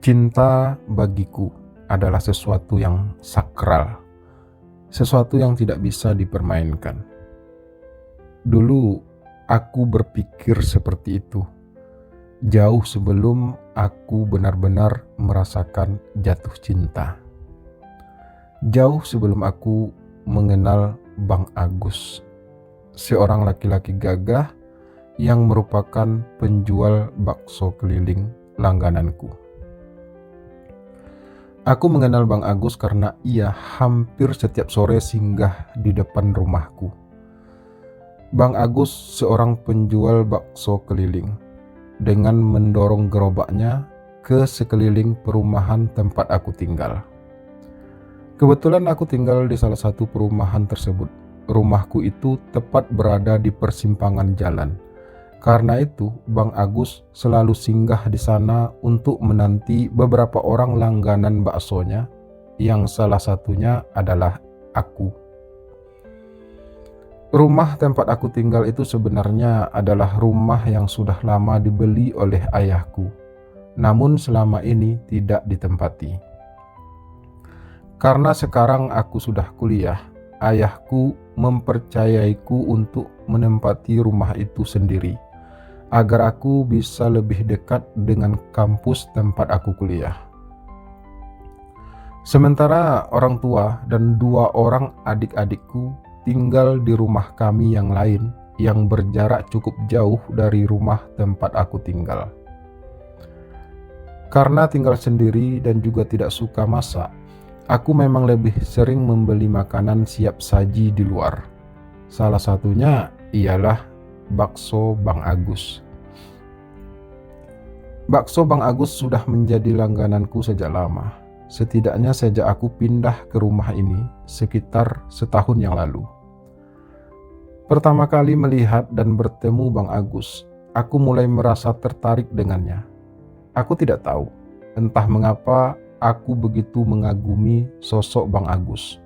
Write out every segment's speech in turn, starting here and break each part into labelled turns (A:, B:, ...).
A: Cinta bagiku adalah sesuatu yang sakral, sesuatu yang tidak bisa dipermainkan. Dulu aku berpikir seperti itu, jauh sebelum aku benar-benar merasakan jatuh cinta. Jauh sebelum aku mengenal Bang Agus, seorang laki-laki gagah yang merupakan penjual bakso keliling langgananku. Aku mengenal Bang Agus karena ia hampir setiap sore singgah di depan rumahku. Bang Agus seorang penjual bakso keliling, dengan mendorong gerobaknya ke sekeliling perumahan tempat aku tinggal. Kebetulan aku tinggal di salah satu perumahan tersebut. Rumahku itu tepat berada di persimpangan jalan. Karena itu, Bang Agus selalu singgah di sana untuk menanti beberapa orang langganan baksonya, yang salah satunya adalah aku. Rumah tempat aku tinggal itu sebenarnya adalah rumah yang sudah lama dibeli oleh ayahku, namun selama ini tidak ditempati. Karena sekarang aku sudah kuliah, ayahku mempercayaiku untuk menempati rumah itu sendiri, agar aku bisa lebih dekat dengan kampus tempat aku kuliah. Sementara orang tua dan 2 orang adik-adikku tinggal di rumah kami yang lain yang berjarak cukup jauh dari rumah tempat aku tinggal. Karena tinggal sendiri dan juga tidak suka masak, aku memang lebih sering membeli makanan siap saji di luar. Salah satunya ialah bakso Bang Agus. Bakso Bang Agus sudah menjadi langgananku sejak lama, setidaknya sejak aku pindah ke rumah ini sekitar setahun yang lalu. Pertama kali melihat dan bertemu Bang Agus, aku mulai merasa tertarik dengannya. Aku tidak tahu, entah mengapa aku begitu mengagumi sosok Bang Agus.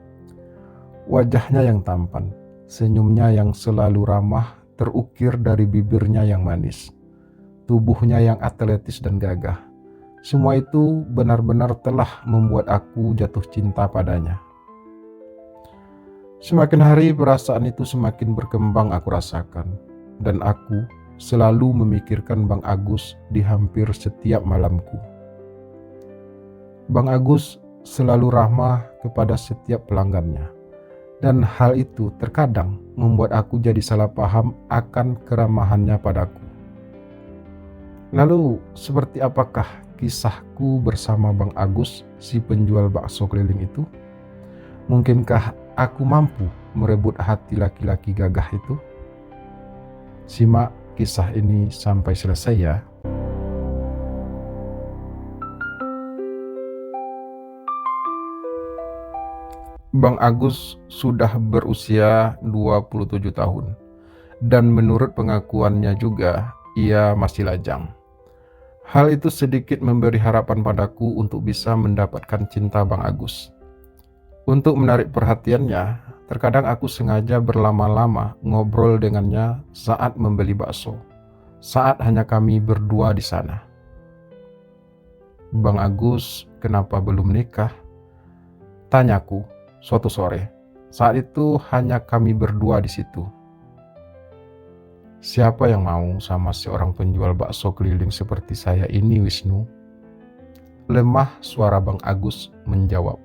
A: Wajahnya yang tampan, senyumnya yang selalu ramah terukir dari bibirnya yang manis, tubuhnya yang atletis dan gagah. Semua itu benar-benar telah membuat aku jatuh cinta padanya. Semakin hari perasaan itu semakin berkembang aku rasakan, dan aku selalu memikirkan Bang Agus di hampir setiap malamku. Bang Agus selalu ramah kepada setiap pelanggannya, dan hal itu terkadang membuat aku jadi salah paham akan keramahannya padaku. Lalu, seperti apakah kisahku bersama Bang Agus, si penjual bakso keliling itu? Mungkinkah aku mampu merebut hati laki-laki gagah itu? Simak kisah ini sampai selesai ya. Bang Agus sudah berusia 27 tahun, dan menurut pengakuannya juga, ia masih lajang. Hal itu sedikit memberi harapan padaku untuk bisa mendapatkan cinta Bang Agus. Untuk menarik perhatiannya, terkadang aku sengaja berlama-lama ngobrol dengannya saat membeli bakso, saat hanya kami berdua di sana. "Bang Agus, kenapa belum nikah?" tanyaku suatu sore. Saat itu hanya kami berdua di situ. "Siapa yang mau sama seorang penjual bakso keliling seperti saya ini, Wisnu?" Lemah suara Bang Agus menjawab.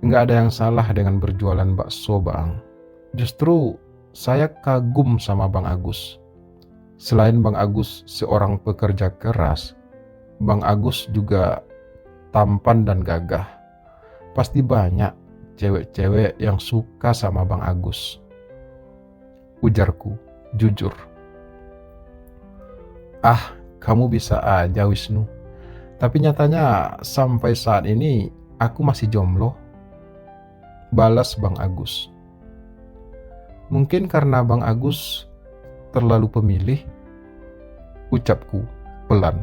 A: "Nggak ada yang salah dengan berjualan bakso, Bang. Justru saya kagum sama Bang Agus. Selain Bang Agus seorang pekerja keras, Bang Agus juga tampan dan gagah. Pasti banyak cewek-cewek yang suka sama Bang Agus," ujarku jujur. "Ah, kamu bisa aja, Wisnu. Tapi nyatanya sampai saat ini aku masih jomblo," balas Bang Agus. "Mungkin karena Bang Agus terlalu pemilih," ucapku pelan.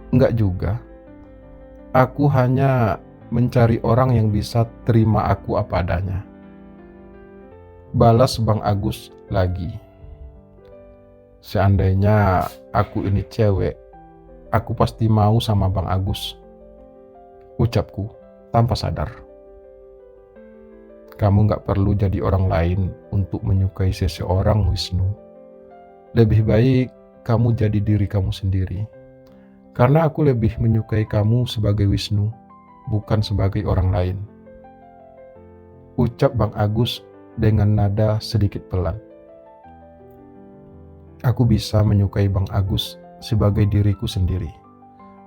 A: "Enggak juga. Aku hanya mencari orang yang bisa terima aku apa adanya," balas Bang Agus lagi. "Seandainya aku ini cewek, aku pasti mau sama Bang Agus, ucapku tanpa sadar. Kamu gak perlu jadi orang lain untuk menyukai seseorang, Wisnu. Lebih baik kamu jadi diri kamu sendiri. Karena aku lebih menyukai kamu sebagai Wisnu, bukan sebagai orang lain, ucap Bang Agus dengan nada sedikit pelan. Aku bisa menyukai Bang Agus sebagai diriku sendiri,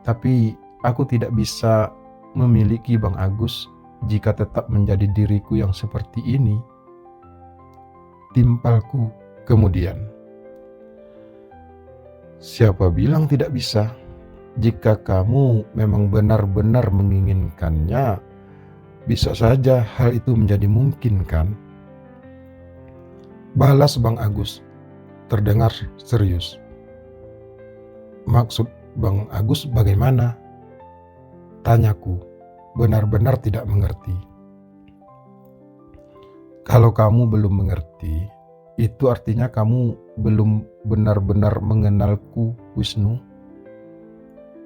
A: tapi aku tidak bisa memiliki Bang Agus jika tetap menjadi diriku yang seperti ini, timpalku kemudian. Siapa bilang tidak bisa? Jika kamu memang benar-benar menginginkannya, bisa saja hal itu menjadi mungkin, kan? Balas Bang Agus, terdengar serius. Maksud Bang Agus bagaimana? Tanyaku, benar-benar tidak mengerti. Kalau kamu belum mengerti, itu artinya kamu belum benar-benar mengenalku, Wisnu.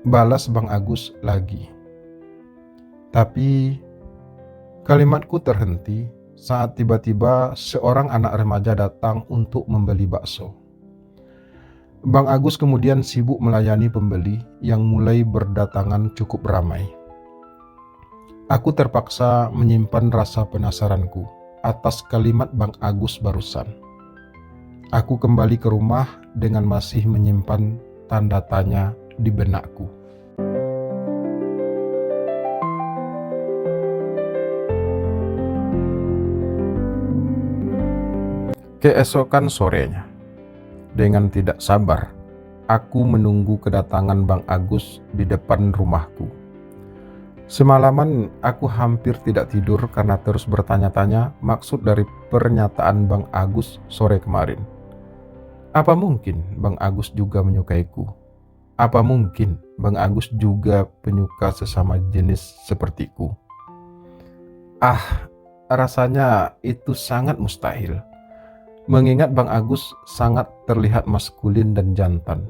A: Balas Bang Agus lagi. Tapi kalimatku terhenti saat tiba-tiba seorang anak remaja datang untuk membeli bakso. Bang Agus kemudian sibuk melayani pembeli yang mulai berdatangan cukup ramai. Aku terpaksa menyimpan rasa penasaranku atas kalimat Bang Agus barusan. Aku kembali ke rumah dengan masih menyimpan tanda tanya di benakku. Keesokan sorenya, dengan tidak sabar, aku menunggu kedatangan Bang Agus di depan rumahku. Semalaman aku hampir tidak tidur karena terus bertanya-tanya maksud dari pernyataan Bang Agus sore kemarin. Apa mungkin Bang Agus juga menyukaiku? Apa mungkin Bang Agus juga penyuka sesama jenis sepertiku? Rasanya itu sangat mustahil. Mengingat Bang Agus sangat terlihat maskulin dan jantan.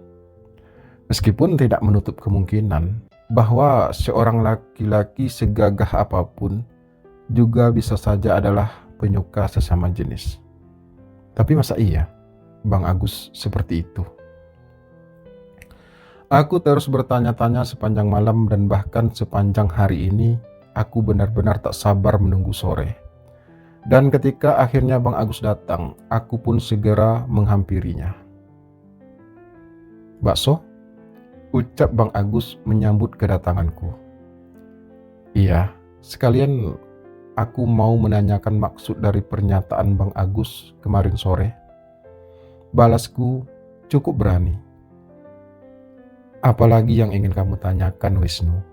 A: Meskipun tidak menutup kemungkinan bahwa seorang laki-laki segagah apapun juga bisa saja adalah penyuka sesama jenis. Tapi masa iya Bang Agus seperti itu? Aku terus bertanya-tanya sepanjang malam dan bahkan sepanjang hari ini aku benar-benar tak sabar menunggu sore. Dan ketika akhirnya Bang Agus datang, aku pun segera menghampirinya. Bakso? Ucap Bang Agus menyambut kedatanganku. Iya, sekalian aku mau menanyakan maksud dari pernyataan Bang Agus kemarin sore. Balasku cukup berani. Apalagi yang ingin kamu tanyakan, Wisnu?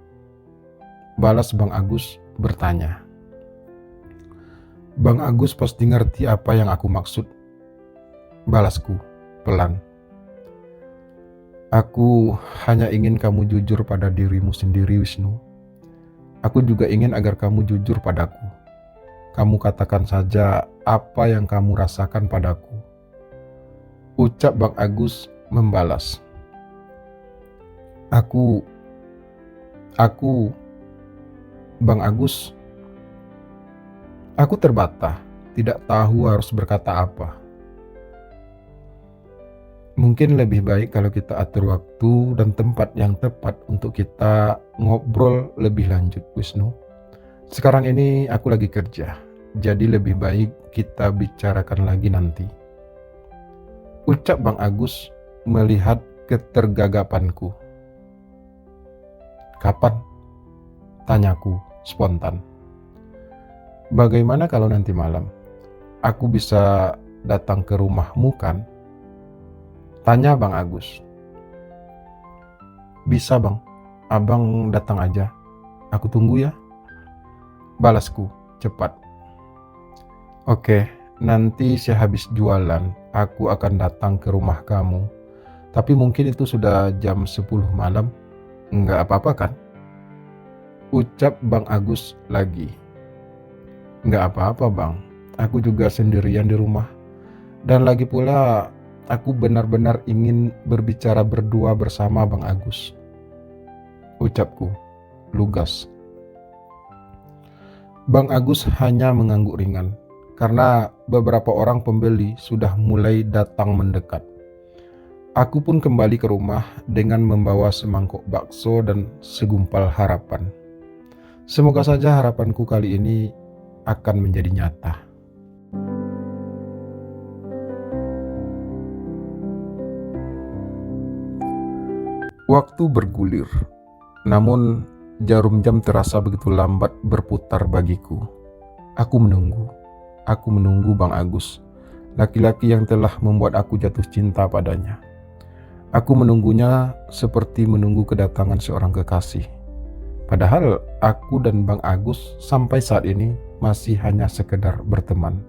A: Balas Bang Agus bertanya. Bang Agus pasti ngerti apa yang aku maksud. Balasku pelan. Aku hanya ingin kamu jujur pada dirimu sendiri, Wisnu. Aku juga ingin agar kamu jujur padaku. Kamu katakan saja apa yang kamu rasakan padaku. Ucap Bang Agus membalas. Aku, Bang Agus. Aku terbata, tidak tahu harus berkata apa. Mungkin lebih baik kalau kita atur waktu dan tempat yang tepat untuk kita ngobrol lebih lanjut, Wisnu. Sekarang ini aku lagi kerja, jadi lebih baik kita bicarakan lagi nanti. Ucap Bang Agus melihat ketergagapanku. Kapan? Tanyaku spontan. Bagaimana kalau nanti malam? Aku bisa datang ke rumahmu, kan? Tanya Bang Agus. Bisa, Bang. Abang datang aja. Aku tunggu ya. Balasku cepat. Oke, nanti sehabis jualan, aku akan datang ke rumah kamu. Tapi mungkin itu sudah jam 10 malam. Enggak apa-apa, kan? Ucap Bang Agus lagi. Enggak apa-apa, Bang. Aku juga sendirian di rumah. Dan lagi pula, aku benar-benar ingin berbicara berdua bersama Bang Agus. ucapku, lugas. Bang Agus hanya mengangguk ringan, karena beberapa orang pembeli sudah mulai datang mendekat. Aku pun kembali ke rumah dengan membawa semangkuk bakso dan segumpal harapan. Semoga saja harapanku kali ini akan menjadi nyata. Waktu bergulir, namun jarum jam terasa begitu lambat berputar bagiku. Aku menunggu Bang Agus, laki-laki yang telah membuat aku jatuh cinta padanya. Aku menunggunya seperti menunggu kedatangan seorang kekasih. Padahal aku dan Bang Agus sampai saat ini masih hanya sekedar berteman.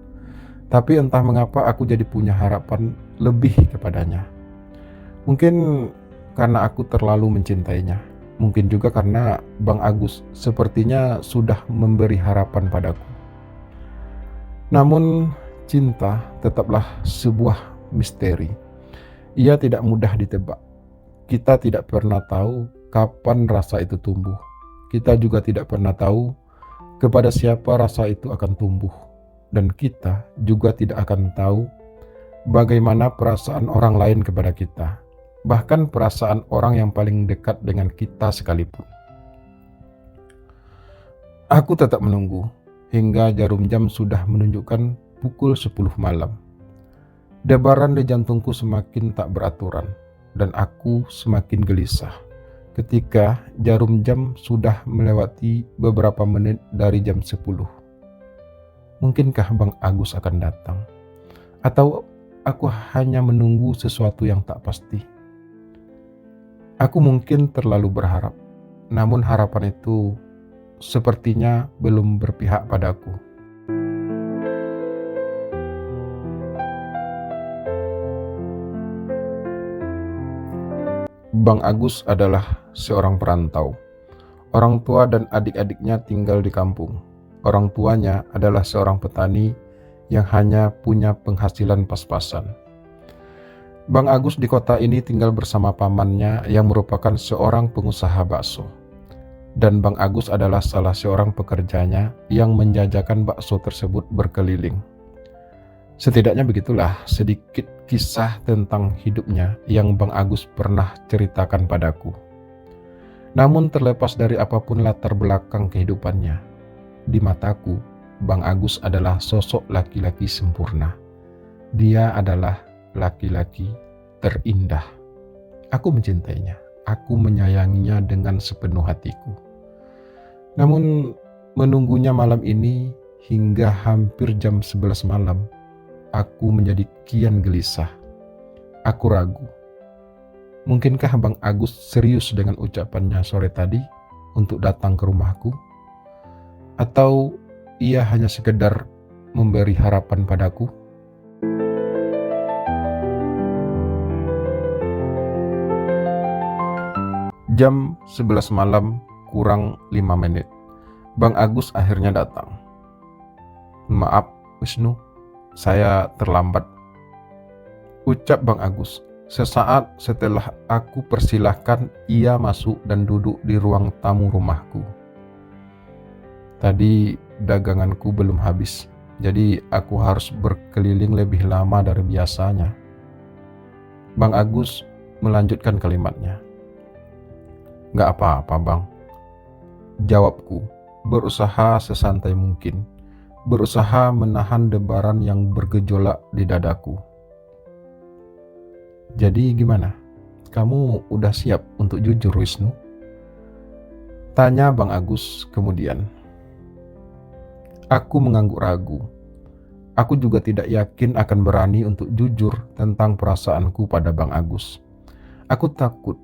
A: Tapi entah mengapa aku jadi punya harapan lebih kepadanya. Mungkin karena aku terlalu mencintainya. Mungkin juga karena Bang Agus sepertinya sudah memberi harapan padaku. Namun cinta tetaplah sebuah misteri. Ia tidak mudah ditebak. Kita tidak pernah tahu kapan rasa itu tumbuh. Kita juga tidak pernah tahu kepada siapa rasa itu akan tumbuh. Dan kita juga tidak akan tahu bagaimana perasaan orang lain kepada kita. Bahkan perasaan orang yang paling dekat dengan kita sekalipun. Aku tetap menunggu hingga jarum jam sudah menunjukkan pukul 10 malam. Debaran di jantungku semakin tak beraturan dan aku semakin gelisah ketika jarum jam sudah melewati beberapa menit dari jam 10. Mungkinkah Bang Agus akan datang? Atau aku hanya menunggu sesuatu yang tak pasti? Aku mungkin terlalu berharap, namun harapan itu sepertinya belum berpihak padaku. Bang Agus adalah seorang perantau. Orang tua dan adik-adiknya tinggal di kampung. Orang tuanya adalah seorang petani yang hanya punya penghasilan pas-pasan. Bang Agus di kota ini tinggal bersama pamannya yang merupakan seorang pengusaha bakso. Dan Bang Agus adalah salah seorang pekerjanya yang menjajakan bakso tersebut berkeliling. Setidaknya begitulah sedikit kisah tentang hidupnya yang Bang Agus pernah ceritakan padaku. Namun terlepas dari apapun latar belakang kehidupannya, di mataku Bang Agus adalah sosok laki-laki sempurna. Dia adalah laki-laki terindah. Aku mencintainya, aku menyayanginya dengan sepenuh hatiku. Namun menunggunya malam ini hingga hampir jam 11 malam, aku menjadi kian gelisah. Aku ragu. Mungkinkah Bang Agus serius dengan ucapannya sore tadi untuk datang ke rumahku? Atau ia hanya sekedar memberi harapan padaku? Jam 11 malam kurang 5 menit. Bang Agus akhirnya datang. "Maaf, Wisnu, saya terlambat," ucap Bang Agus. Sesaat setelah aku persilahkan ia masuk dan duduk di ruang tamu rumahku. Tadi daganganku belum habis, jadi aku harus berkeliling lebih lama dari biasanya. Bang Agus melanjutkan kalimatnya. "Gak apa-apa, Bang," jawabku, berusaha sesantai mungkin, berusaha menahan debaran yang bergejolak di dadaku. "Jadi gimana? Kamu udah siap untuk jujur, Wisnu?" tanya Bang Agus kemudian. Aku mengangguk ragu. Aku juga tidak yakin akan berani untuk jujur tentang perasaanku pada Bang Agus. Aku takut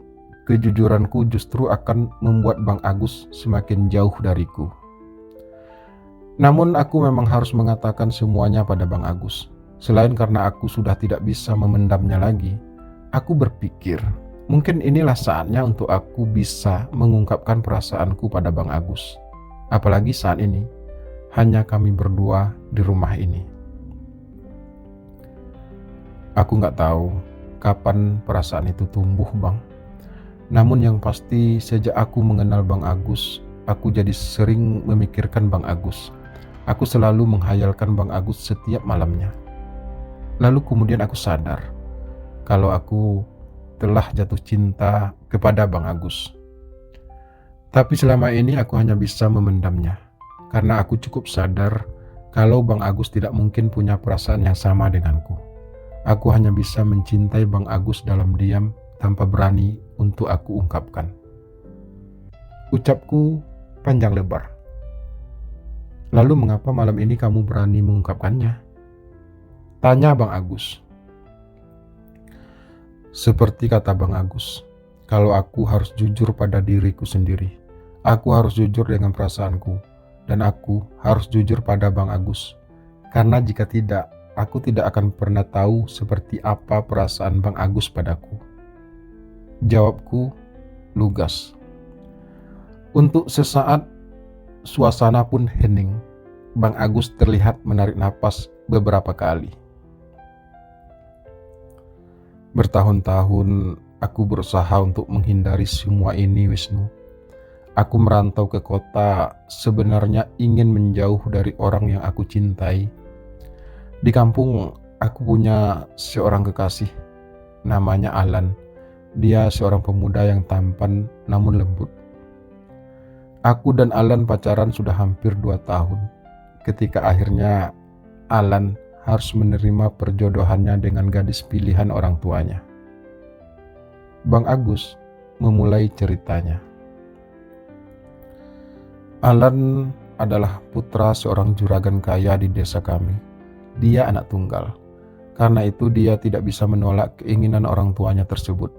A: kejujuranku justru akan membuat Bang Agus semakin jauh dariku. Namun aku memang harus mengatakan semuanya pada Bang Agus. Selain karena aku sudah tidak bisa memendamnya lagi, aku berpikir mungkin inilah saatnya untuk aku bisa mengungkapkan perasaanku pada Bang Agus. Apalagi saat ini hanya kami berdua di rumah ini. Aku gak tahu kapan perasaan itu tumbuh, Bang. Namun yang pasti sejak aku mengenal Bang Agus, aku jadi sering memikirkan Bang Agus. Aku selalu menghayalkan Bang Agus setiap malamnya. Lalu kemudian aku sadar kalau aku telah jatuh cinta kepada Bang Agus. Tapi selama ini aku hanya bisa memendamnya, karena aku cukup sadar kalau Bang Agus tidak mungkin punya perasaan yang sama denganku. Aku hanya bisa mencintai Bang Agus dalam diam tanpa berani untuk aku ungkapkan. Ucapku panjang lebar. Lalu mengapa malam ini kamu berani mengungkapkannya? Tanya Bang Agus. Seperti kata Bang Agus, kalau aku harus jujur pada diriku sendiri, aku harus jujur dengan perasaanku, dan aku harus jujur pada Bang Agus. Karena jika tidak, aku tidak akan pernah tahu seperti apa perasaan Bang Agus padaku. Jawabku lugas. Untuk sesaat, suasana pun hening. Bang Agus terlihat menarik napas beberapa kali. Bertahun-tahun aku berusaha untuk menghindari semua ini, Wisnu. Aku merantau ke kota sebenarnya ingin menjauh dari orang yang aku cintai. Di kampung aku punya seorang kekasih, namanya Alan. Dia seorang pemuda yang tampan namun lembut. Aku dan Alan pacaran sudah hampir 2 tahun. Ketika akhirnya Alan harus menerima perjodohannya dengan gadis pilihan orang tuanya. Bang Agus memulai ceritanya. Alan adalah putra seorang juragan kaya di desa kami. Dia anak tunggal. Karena itu dia tidak bisa menolak keinginan orang tuanya tersebut.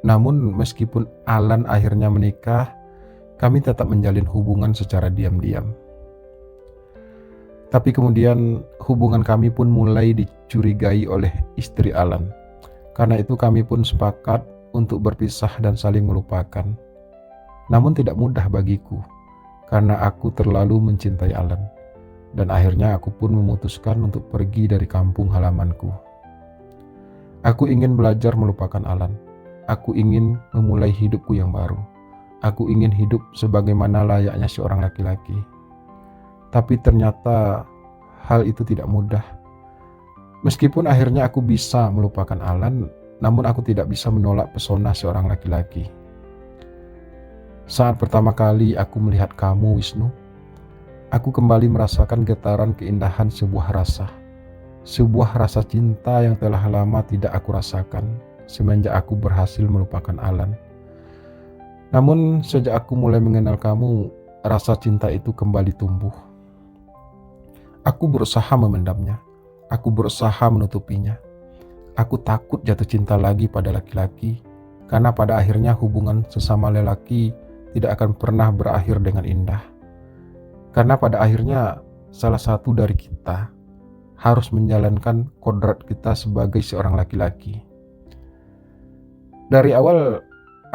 A: Namun meskipun Alan akhirnya menikah, kami tetap menjalin hubungan secara diam-diam. Tapi kemudian hubungan kami pun mulai dicurigai oleh istri Alan. Karena itu kami pun sepakat untuk berpisah dan saling melupakan. Namun tidak mudah bagiku, karena aku terlalu mencintai Alan. Dan akhirnya aku pun memutuskan untuk pergi dari kampung halamanku. Aku ingin belajar melupakan Alan. Aku ingin memulai hidupku yang baru. Aku ingin hidup sebagaimana layaknya seorang laki-laki. Tapi ternyata hal itu tidak mudah. Meskipun akhirnya aku bisa melupakan Alan, namun aku tidak bisa menolak pesona seorang laki-laki. Saat pertama kali aku melihat kamu, Wisnu, aku kembali merasakan getaran keindahan sebuah rasa. Sebuah rasa cinta yang telah lama tidak aku rasakan semenjak aku berhasil melupakan Alan. Namun sejak aku mulai mengenal kamu, rasa cinta itu kembali tumbuh. Aku berusaha memendamnya. Aku berusaha menutupinya. Aku takut jatuh cinta lagi pada laki-laki, karena pada akhirnya hubungan sesama lelaki tidak akan pernah berakhir dengan indah. Karena pada akhirnya salah satu dari kita harus menjalankan kodrat kita sebagai seorang laki-laki. Dari awal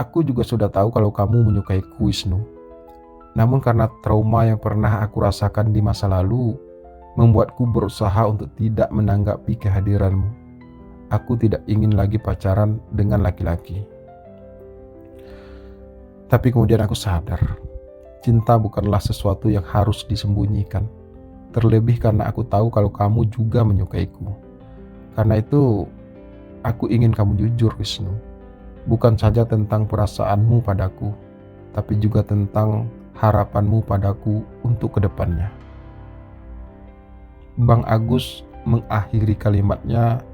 A: aku juga sudah tahu kalau kamu menyukaiku, Wisnu. Namun karena trauma yang pernah aku rasakan di masa lalu membuatku berusaha untuk tidak menanggapi kehadiranmu. Aku tidak ingin lagi pacaran dengan laki-laki. Tapi kemudian aku sadar, cinta bukanlah sesuatu yang harus disembunyikan. Terlebih karena aku tahu kalau kamu juga menyukaiku. Karena itu, aku ingin kamu jujur, Wisnu. Bukan saja tentang perasaanmu padaku, tapi juga tentang harapanmu padaku untuk kedepannya. Bang Agus mengakhiri kalimatnya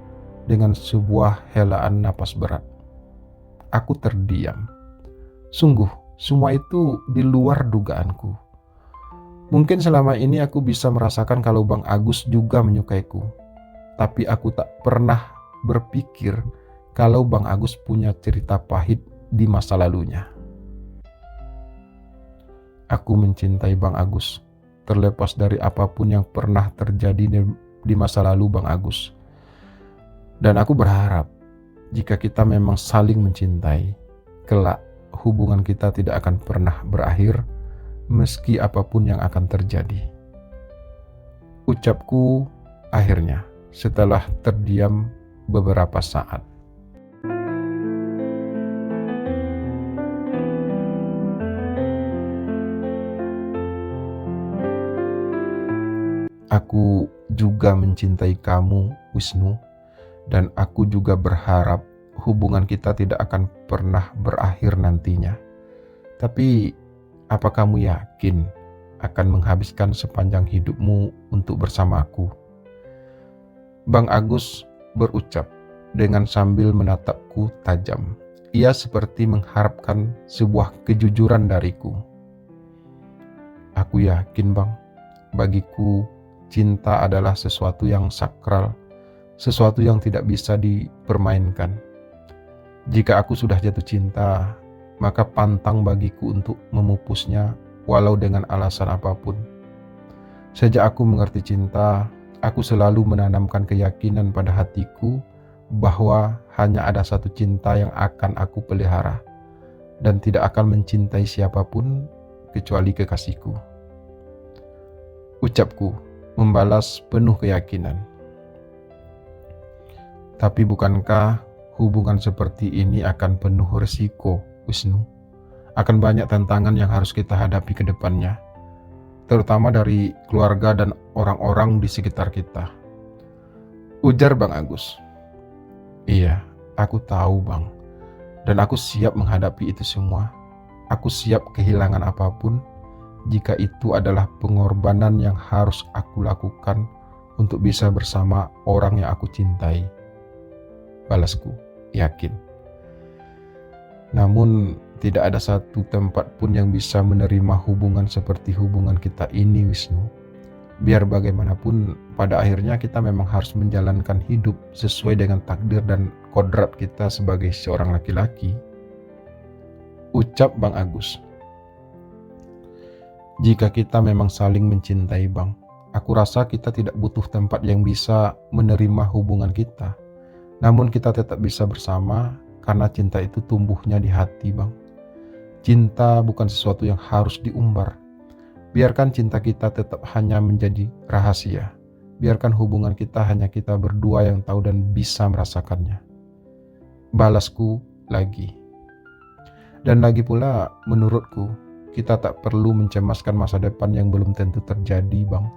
A: dengan sebuah helaan napas berat. Aku terdiam. Sungguh, semua itu di luar dugaanku. Mungkin selama ini aku bisa merasakan kalau Bang Agus juga menyukaiku. Tapi aku tak pernah berpikir kalau Bang Agus punya cerita pahit di masa lalunya. Aku mencintai Bang Agus, terlepas dari apapun yang pernah terjadi di masa lalu Bang Agus. Dan aku berharap jika kita memang saling mencintai, kelak hubungan kita tidak akan pernah berakhir meski apapun yang akan terjadi. Ucapku akhirnya setelah terdiam beberapa saat. Aku juga mencintai kamu, Wisnu, dan aku juga berharap hubungan kita tidak akan pernah berakhir nantinya. Tapi, apa kamu yakin akan menghabiskan sepanjang hidupmu untuk bersama aku? Bang Agus berucap dengan sambil menatapku tajam. Ia seperti mengharapkan sebuah kejujuran dariku. Aku yakin, Bang, bagiku cinta adalah sesuatu yang sakral, sesuatu yang tidak bisa dipermainkan. Jika aku sudah jatuh cinta, maka pantang bagiku untuk memupusnya walau dengan alasan apapun. Sejak aku mengerti cinta, aku selalu menanamkan keyakinan pada hatiku bahwa hanya ada satu cinta yang akan aku pelihara dan tidak akan mencintai siapapun kecuali kekasihku. Ucapku membalas penuh keyakinan. Tapi bukankah hubungan seperti ini akan penuh resiko, Wisnu? Akan banyak tantangan yang harus kita hadapi ke depannya, terutama dari keluarga dan orang-orang di sekitar kita. Ujar Bang Agus. Iya, aku tahu, Bang. Dan aku siap menghadapi itu semua. Aku siap kehilangan apapun jika itu adalah pengorbanan yang harus aku lakukan untuk bisa bersama orang yang aku cintai. Balasku, yakin. Namun, tidak ada satu tempat pun yang bisa menerima hubungan seperti hubungan kita ini, Wisnu. Biar bagaimanapun, pada akhirnya kita memang harus menjalankan hidup sesuai dengan takdir dan kodrat kita sebagai seorang laki-laki. Ucap Bang Agus. Jika kita memang saling mencintai, Bang, aku rasa kita tidak butuh tempat yang bisa menerima hubungan kita. Namun kita tetap bisa bersama karena cinta itu tumbuhnya di hati, Bang. Cinta bukan sesuatu yang harus diumbar. Biarkan cinta kita tetap hanya menjadi rahasia. Biarkan hubungan kita hanya kita berdua yang tahu dan bisa merasakannya. Balasku lagi. Dan lagi pula, menurutku, kita tak perlu mencemaskan masa depan yang belum tentu terjadi, Bang.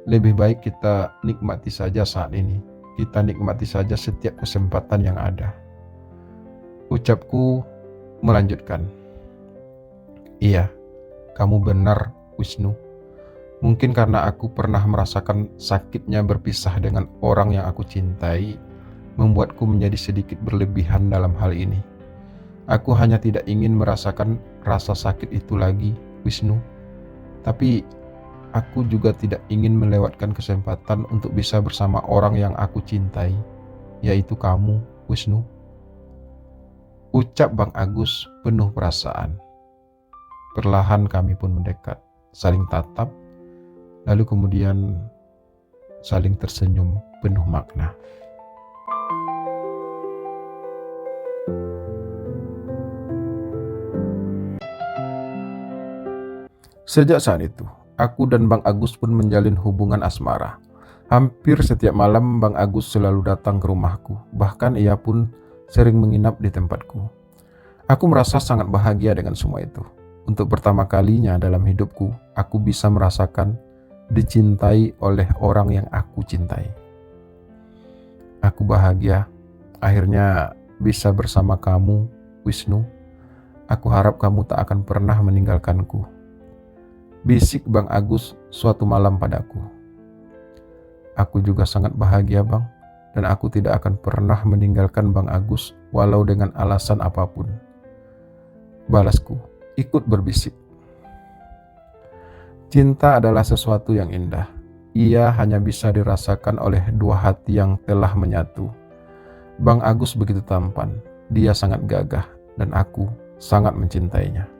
A: Lebih baik kita nikmati saja saat ini. Kita nikmati saja setiap kesempatan yang ada. Ucapku melanjutkan. Iya, kamu benar, Wisnu. Mungkin karena aku pernah merasakan sakitnya berpisah dengan orang yang aku cintai, membuatku menjadi sedikit berlebihan dalam hal ini. Aku hanya tidak ingin merasakan rasa sakit itu lagi, Wisnu. Tapi aku juga tidak ingin melewatkan kesempatan untuk bisa bersama orang yang aku cintai, yaitu kamu, Wisnu. Ucap Bang Agus penuh perasaan. Perlahan kami pun mendekat, saling tatap, lalu kemudian saling tersenyum penuh makna. Sejak saat itu, aku dan Bang Agus pun menjalin hubungan asmara. Hampir setiap malam Bang Agus selalu datang ke rumahku, bahkan ia pun sering menginap di tempatku. Aku merasa sangat bahagia dengan semua itu. Untuk pertama kalinya dalam hidupku, aku bisa merasakan dicintai oleh orang yang aku cintai. Aku bahagia akhirnya bisa bersama kamu, Wisnu. Aku harap kamu tak akan pernah meninggalkanku. Bisik Bang Agus suatu malam padaku. Aku juga sangat bahagia, Bang, dan aku tidak akan pernah meninggalkan Bang Agus walau dengan alasan apapun. Balasku, ikut berbisik. Cinta adalah sesuatu yang indah. Ia hanya bisa dirasakan oleh dua hati yang telah menyatu. Bang Agus begitu tampan, dia sangat gagah, dan aku sangat mencintainya.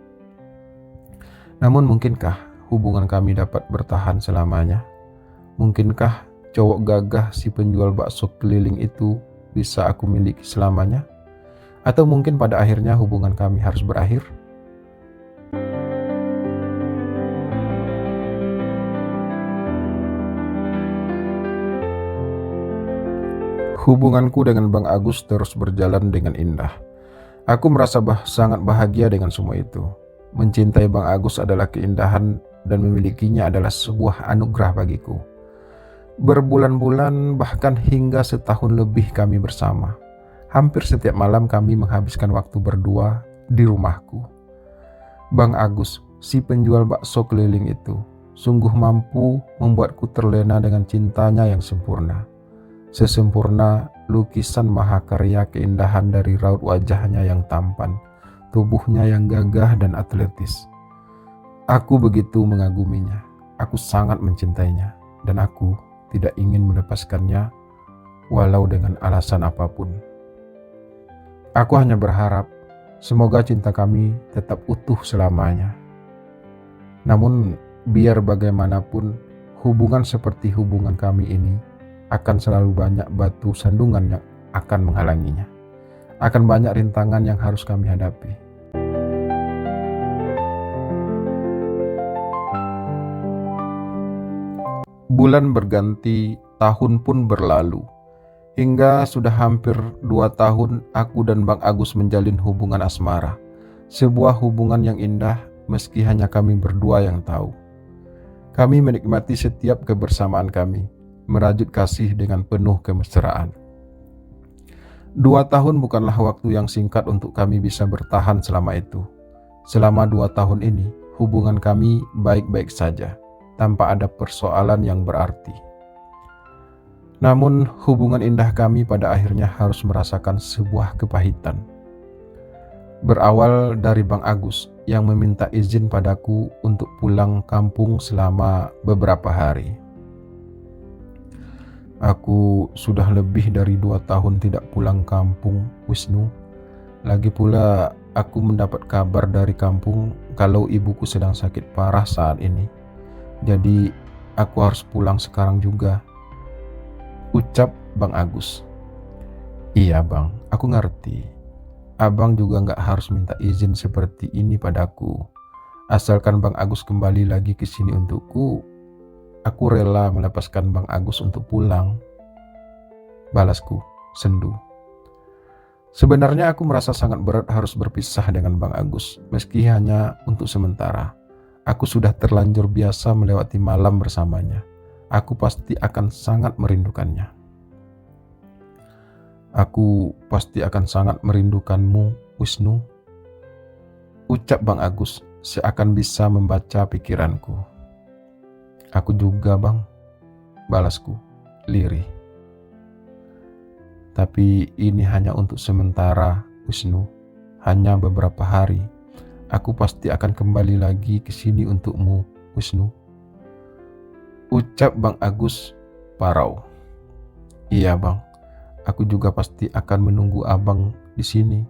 A: Namun mungkinkah hubungan kami dapat bertahan selamanya? Mungkinkah cowok gagah si penjual bakso keliling itu bisa aku miliki selamanya? Atau mungkin pada akhirnya hubungan kami harus berakhir? Hubunganku dengan Bang Agus terus berjalan dengan indah. Aku merasa sangat bahagia dengan semua itu. Mencintai Bang Agus adalah keindahan dan memilikinya adalah sebuah anugerah bagiku. Berbulan-bulan bahkan hingga setahun lebih kami bersama. Hampir setiap malam kami menghabiskan waktu berdua di rumahku. Bang Agus, si penjual bakso keliling itu, sungguh mampu membuatku terlena dengan cintanya yang sempurna. Sesempurna lukisan mahakarya keindahan dari raut wajahnya yang tampan, tubuhnya yang gagah dan atletis. Aku begitu mengaguminya, aku sangat mencintainya, dan aku tidak ingin melepaskannya walau dengan alasan apapun. Aku hanya berharap semoga cinta kami tetap utuh selamanya. Namun biar bagaimanapun, hubungan seperti hubungan kami ini akan selalu banyak batu sandungan yang akan menghalanginya. Akan banyak rintangan yang harus kami hadapi. Bulan berganti, tahun pun berlalu. Hingga sudah hampir 2 tahun aku dan Bang Agus menjalin hubungan asmara. Sebuah hubungan yang indah meski hanya kami berdua yang tahu. Kami menikmati setiap kebersamaan kami, merajut kasih dengan penuh kemesraan. 2 tahun bukanlah waktu yang singkat untuk kami bisa bertahan selama itu. Selama 2 tahun ini, hubungan kami baik-baik saja, tanpa ada persoalan yang berarti. Namun, hubungan indah kami pada akhirnya harus merasakan sebuah kepahitan. Berawal dari Bang Agus yang meminta izin padaku untuk pulang kampung selama beberapa hari. Aku sudah lebih dari 2 tahun tidak pulang kampung, Wisnu. Lagi pula aku mendapat kabar dari kampung kalau ibuku sedang sakit parah saat ini. Jadi aku harus pulang sekarang juga, ucap Bang Agus. Iya bang, aku ngerti. Abang juga gak harus minta izin seperti ini padaku. Asalkan Bang Agus kembali lagi ke sini untukku, aku rela melepaskan Bang Agus untuk pulang. Balasku, sendu. Sebenarnya aku merasa sangat berat harus berpisah dengan Bang Agus, meski hanya untuk sementara. Aku sudah terlanjur biasa melewati malam bersamanya. Aku pasti akan sangat merindukannya. Aku pasti akan sangat merindukanmu, Wisnu, ucap Bang Agus seakan bisa membaca pikiranku. Aku juga bang, balasku, lirih. Tapi ini hanya untuk sementara, Wisnu, hanya beberapa hari. Aku pasti akan kembali lagi ke sini untukmu, Wisnu, ucap Bang Agus parau. Iya bang, aku juga pasti akan menunggu abang di sini,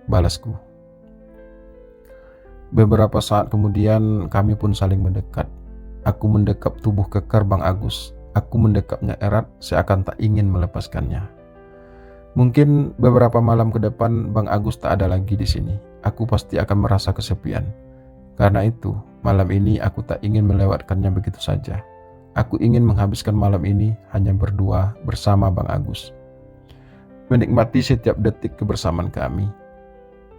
A: balasku. Beberapa saat kemudian kami pun saling mendekat. Aku mendekap tubuh kekar Bang Agus. Aku mendekapnya erat seakan tak ingin melepaskannya. Mungkin beberapa malam ke depan Bang Agus tak ada lagi di sini. Aku pasti akan merasa kesepian. Karena itu, malam ini aku tak ingin melewatkannya begitu saja. Aku ingin menghabiskan malam ini hanya berdua bersama Bang Agus. Menikmati setiap detik kebersamaan kami.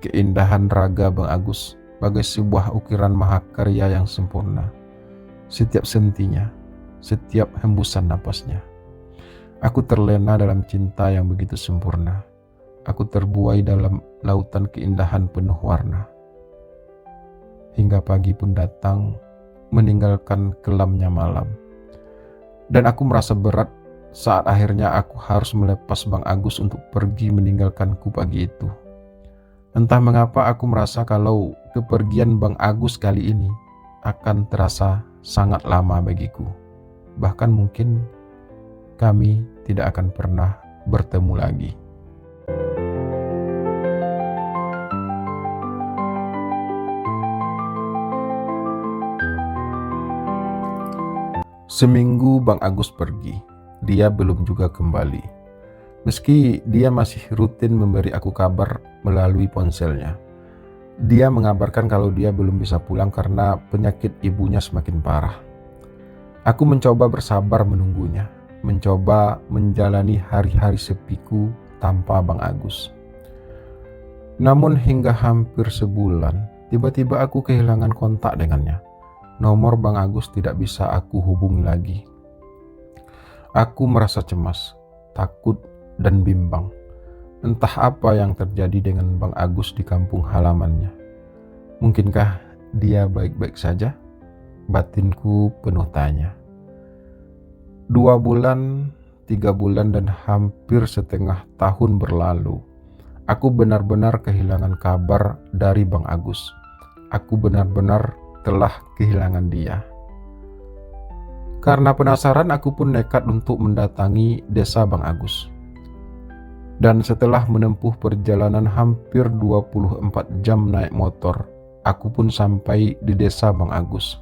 A: Keindahan raga Bang Agus bagai sebuah ukiran mahakarya yang sempurna. Setiap sentinya, setiap hembusan napasnya. Aku terlena dalam cinta yang begitu sempurna. Aku terbuai dalam lautan keindahan penuh warna. Hingga pagi pun datang, meninggalkan kelamnya malam. Dan aku merasa berat saat akhirnya aku harus melepas Bang Agus untuk pergi meninggalkanku pagi itu. Entah mengapa aku merasa kalau kepergian Bang Agus kali ini akan terasa sangat lama bagiku. Bahkan mungkin kami tidak akan pernah bertemu lagi. Seminggu Bang Agus pergi, dia belum juga kembali. Meski dia masih rutin memberi aku kabar melalui ponselnya. Dia mengabarkan kalau dia belum bisa pulang karena penyakit ibunya semakin parah. Aku mencoba bersabar menunggunya, mencoba menjalani hari-hari sepiku tanpa Bang Agus. Namun hingga hampir sebulan, tiba-tiba aku kehilangan kontak dengannya. Nomor Bang Agus tidak bisa aku hubungi lagi. Aku merasa cemas, takut, dan bimbang. Entah apa yang terjadi dengan Bang Agus di kampung halamannya. Mungkinkah dia baik-baik saja? Batinku penuh tanya. 2 bulan, 3 bulan, dan hampir setengah tahun berlalu. Aku benar-benar kehilangan kabar dari Bang Agus. Aku benar-benar telah kehilangan dia. Karena penasaran, aku pun nekat untuk mendatangi desa Bang Agus. Dan setelah menempuh perjalanan hampir 24 jam naik motor, aku pun sampai di desa Bang Agus.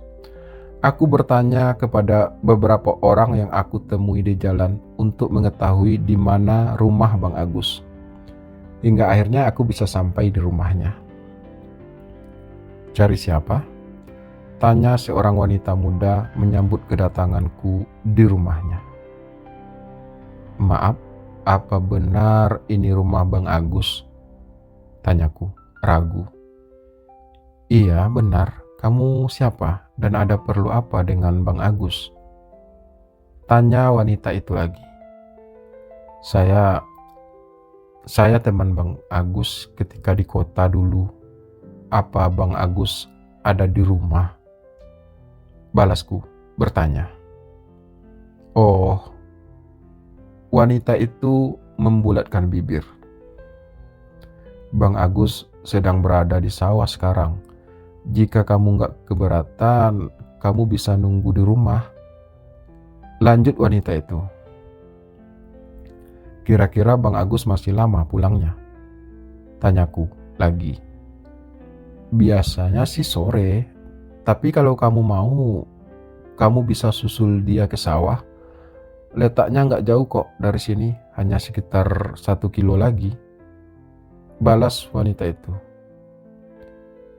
A: Aku bertanya kepada beberapa orang yang aku temui di jalan untuk mengetahui di mana rumah Bang Agus. Hingga akhirnya aku bisa sampai di rumahnya. Cari siapa? Tanya seorang wanita muda menyambut kedatanganku di rumahnya. Maaf, apa benar ini rumah Bang Agus? Tanyaku, ragu. Iya, benar. Kamu siapa dan ada perlu apa dengan Bang Agus? Tanya wanita itu lagi. Saya teman Bang Agus ketika di kota dulu. Apa Bang Agus ada di rumah? Balasku bertanya. Oh, wanita itu membulatkan bibir. Bang Agus sedang berada di sawah sekarang. Jika kamu gak keberatan, kamu bisa nunggu di rumah. Lanjut wanita itu. Kira-kira Bang Agus masih lama pulangnya? Tanyaku lagi. Biasanya sih sore, tapi kalau kamu mau, kamu bisa susul dia ke sawah. Letaknya gak jauh kok dari sini, hanya sekitar 1 kilo lagi. Balas wanita itu.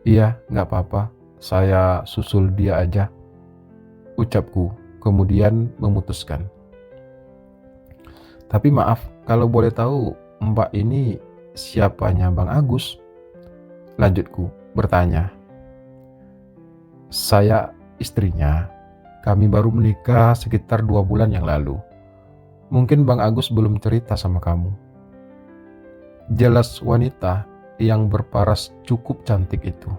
A: Iya, gak apa-apa, saya susul dia aja, ucapku, kemudian memutuskan. Tapi maaf, kalau boleh tahu, Mbak ini siapanya Bang Agus? Lanjutku bertanya. Saya istrinya. Kami baru menikah sekitar 2 bulan yang lalu. Mungkin Bang Agus belum cerita sama kamu. Jelas wanita yang berparas cukup cantik itu.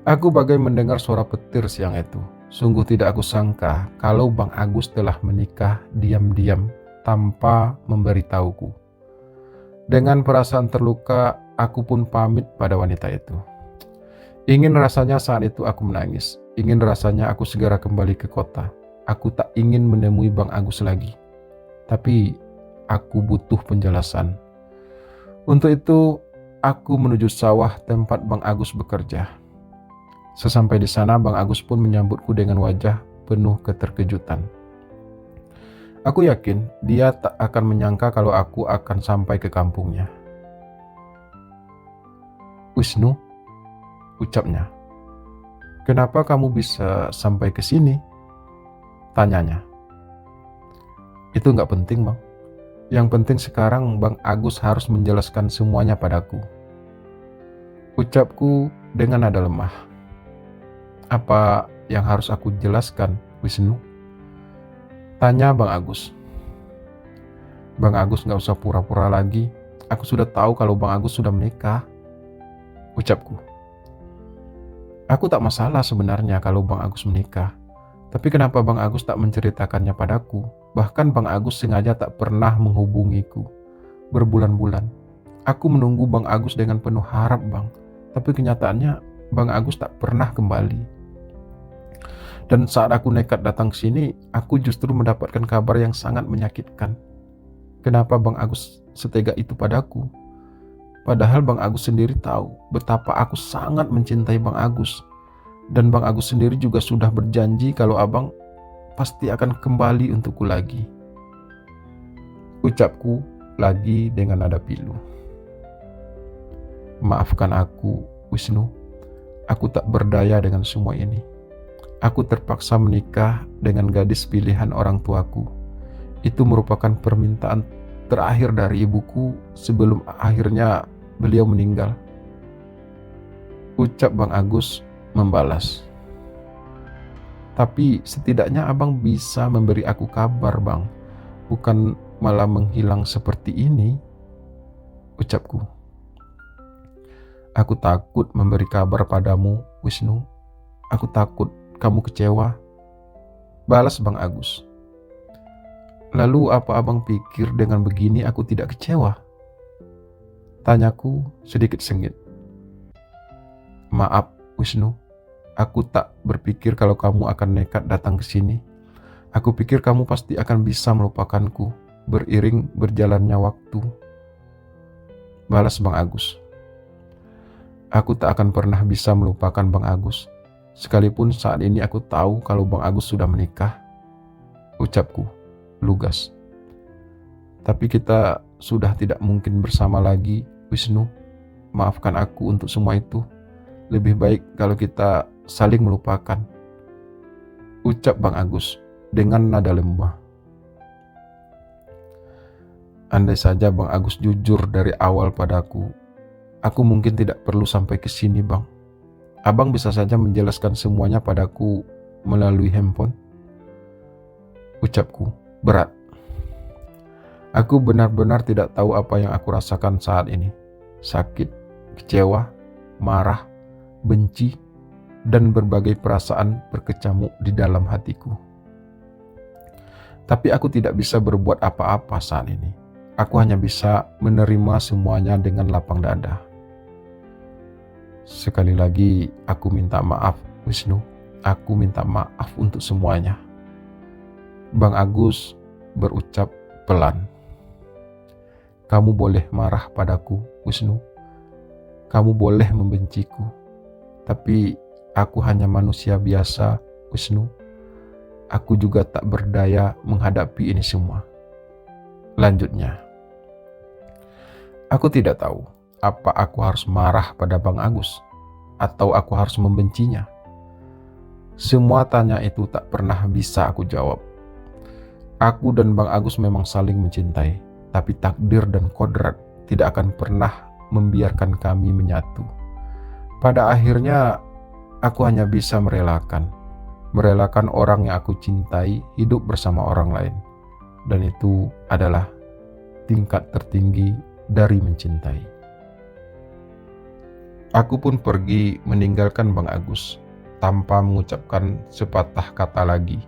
A: Aku bagai mendengar suara petir siang itu. Sungguh tidak aku sangka kalau Bang Agus telah menikah diam-diam tanpa memberitahuku. Dengan perasaan terluka, aku pun pamit pada wanita itu. Ingin rasanya saat itu aku menangis. Ingin rasanya aku segera kembali ke kota. Aku tak ingin menemui Bang Agus lagi. Tapi aku butuh penjelasan. Untuk itu, aku menuju sawah tempat Bang Agus bekerja. Sesampai di sana, Bang Agus pun menyambutku dengan wajah penuh keterkejutan. Aku yakin dia tak akan menyangka kalau aku akan sampai ke kampungnya. Wisnu, ucapnya. Kenapa kamu bisa sampai ke sini? Tanyanya. Itu gak penting, Bang. Yang penting sekarang Bang Agus harus menjelaskan semuanya padaku. Ucapku dengan nada lemah. Apa yang harus aku jelaskan, Wisnu? Tanya Bang Agus. Bang Agus gak usah pura-pura lagi. Aku sudah tahu kalau Bang Agus sudah menikah. Ucapku. Aku tak masalah sebenarnya kalau Bang Agus menikah. Tapi kenapa Bang Agus tak menceritakannya padaku? Bahkan Bang Agus sengaja tak pernah menghubungiku. Berbulan-bulan. Aku menunggu Bang Agus dengan penuh harap, Bang. Tapi kenyataannya Bang Agus tak pernah kembali. Dan saat aku nekat datang ke sini, aku justru mendapatkan kabar yang sangat menyakitkan. Kenapa Bang Agus setega itu padaku? Padahal Bang Agus sendiri tahu betapa aku sangat mencintai Bang Agus. Dan Bang Agus sendiri juga sudah berjanji kalau abang pasti akan kembali untukku lagi. Ucapku lagi dengan nada pilu. Maafkan aku, Wisnu. Aku tak berdaya dengan semua ini. Aku terpaksa menikah dengan gadis pilihan orang tuaku. Itu merupakan permintaan terakhir dari ibuku sebelum akhirnya beliau meninggal. Ucap Bang Agus membalas. Tapi setidaknya abang bisa memberi aku kabar, Bang. Bukan malah menghilang seperti ini, ucapku. Aku takut memberi kabar padamu, Wisnu. Aku takut kamu kecewa, balas Bang Agus. Lalu apa abang pikir dengan begini aku tidak kecewa? Tanyaku sedikit sengit. Maaf, Wisnu. Aku tak berpikir kalau kamu akan nekat datang ke sini. Aku pikir kamu pasti akan bisa melupakanku beriring berjalannya waktu. Balas Bang Agus. Aku tak akan pernah bisa melupakan Bang Agus. Sekalipun saat ini aku tahu kalau Bang Agus sudah menikah. Ucapku, lugas. Tapi kita sudah tidak mungkin bersama lagi, Wisnu. Maafkan aku untuk semua itu. Lebih baik kalau kita saling melupakan, ucap Bang Agus dengan nada lemah. Andai saja Bang Agus jujur dari awal padaku, aku mungkin tidak perlu sampai ke sini, Bang. Abang bisa saja menjelaskan semuanya padaku melalui handphone. Ucapku berat. Aku benar-benar tidak tahu apa yang aku rasakan saat ini. Sakit, kecewa, marah, benci, dan berbagai perasaan berkecamuk di dalam hatiku. Tapi aku tidak bisa berbuat apa-apa saat ini. Aku hanya bisa menerima semuanya dengan lapang dada. Sekali lagi aku minta maaf, Wisnu. Aku minta maaf untuk semuanya. Bang Agus berucap pelan. Kamu boleh marah padaku, Wisnu. Kamu boleh membenciku. Tapi aku hanya manusia biasa, Wisnu. Aku juga tak berdaya menghadapi ini semua. Lanjutnya, aku tidak tahu apa aku harus marah pada Bang Agus atau aku harus membencinya. Semua tanya itu tak pernah bisa aku jawab. Aku dan Bang Agus memang saling mencintai, tapi takdir dan kodrat tidak akan pernah membiarkan kami menyatu. Pada akhirnya, aku hanya bisa merelakan orang yang aku cintai hidup bersama orang lain. Dan itu adalah tingkat tertinggi dari mencintai. Aku pun pergi meninggalkan Bang Agus tanpa mengucapkan sepatah kata lagi.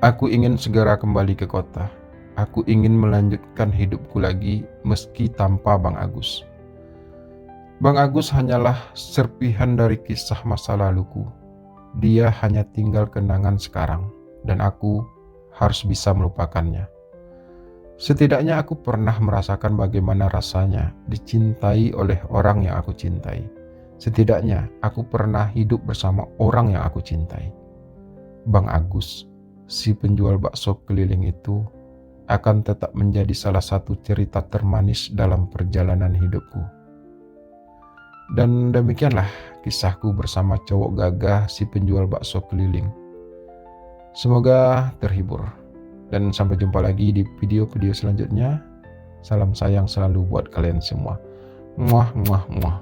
A: Aku ingin segera kembali ke kota. Aku ingin melanjutkan hidupku lagi meski tanpa Bang Agus. Bang Agus hanyalah serpihan dari kisah masa laluku. Dia hanya tinggal kenangan sekarang, dan aku harus bisa melupakannya. Setidaknya aku pernah merasakan bagaimana rasanya dicintai oleh orang yang aku cintai. Setidaknya aku pernah hidup bersama orang yang aku cintai. Bang Agus, si penjual bakso keliling itu, akan tetap menjadi salah satu cerita termanis dalam perjalanan hidupku. Dan demikianlah kisahku bersama cowok gagah si penjual bakso keliling. Semoga terhibur. Dan sampai jumpa lagi di video-video selanjutnya. Salam sayang selalu buat kalian semua. Muah, muah, muah.